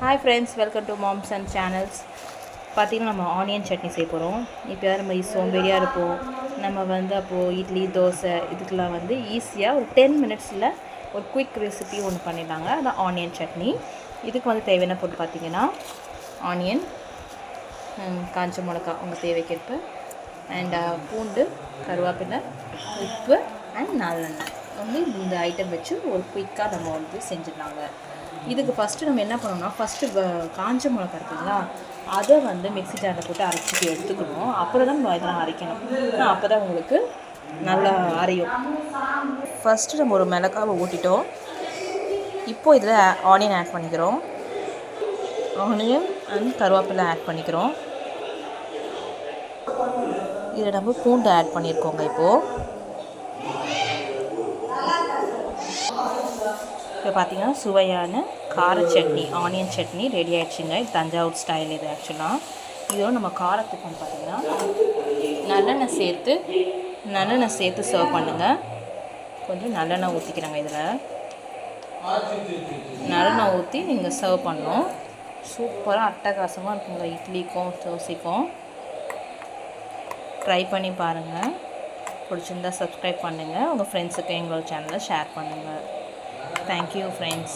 Hi friends, welcome to moms and channels. பார்த்திங்கன்னா நம்ம onion chutney செய்ய போகிறோம். இப்போ நம்ம சோம்பேறியாக இருப்போம். நம்ம அப்போது இட்லி தோசை இதுக்கெலாம் ஈஸியாக ஒரு 10 மினிட்ஸில் ஒரு குயிக் ரெசிபி ஒன்று பண்ணிடலாங்க. அதான் ஆனியன் சட்னி. இதுக்கு தேவையான பொருள் பார்த்திங்கன்னா ஆனியன், காஞ்ச மிளகா உங்கள் தேவைக்கேற்ப, அண்ட் பூண்டு, கருவேப்பிலை, உப்பு அண்ட் நல்லெண்ணெய். இந்த ஐட்டம் வச்சு ஒரு குயிக்காக நம்ம செஞ்சிடலாங்க. இதுக்கு ஃபஸ்ட்டு நம்ம என்ன பண்ணணும்னா, ஃபஸ்ட்டு காஞ்ச மிளகா இருக்குங்களா, அதை மிக்ஸி ஜாரில் போட்டு அரைச்சிட்டு எடுத்துக்கணும். அப்புறம் தான் நம்ம இதெல்லாம் அரைக்கணும். அப்போ தான் உங்களுக்கு நல்லா அரையும். ஃபஸ்ட்டு நம்ம ஒரு மிளகாவை ஊட்டிட்டோம். இப்போது இதில் ஆனியன் ஆட் பண்ணிக்கிறோம். ஆனியன் அண்ட் கருவேப்பிலை ஆட் பண்ணிக்கிறோம். இதில் நம்ம பூண்டு ஆட் பண்ணியிருக்கோங்க. இப்போ பார்த்திங்கன்னா சுவையான கார சட்னி, ஆனியன் சட்னி ரெடி ஆகிடுச்சுங்க. இது தஞ்சாவூர் ஸ்டைல். இது ஆக்சுவலாக இதோட நம்ம காரத்துக்கு பார்த்திங்கன்னா நல்லெண்ணெய் சேர்த்து சர்வ் பண்ணுங்கள். கொஞ்சம் நல்லெண்ணெய் ஊற்றிக்கிறாங்க. இதில் நல்லெண்ணெய் ஊற்றி நீங்கள் சர்வ் பண்ணணும். சூப்பராக அட்டகாசமாக இருக்குங்க. இட்லிக்கும் தோசைக்கும் ட்ரை பண்ணி பாருங்கள். பிடிச்சிருந்தா சப்ஸ்கிரைப் பண்ணுங்கள். உங்கள் ஃப்ரெண்ட்ஸுக்கு எங்களோட சேனலை ஷேர் பண்ணுங்கள். Thank you, friends.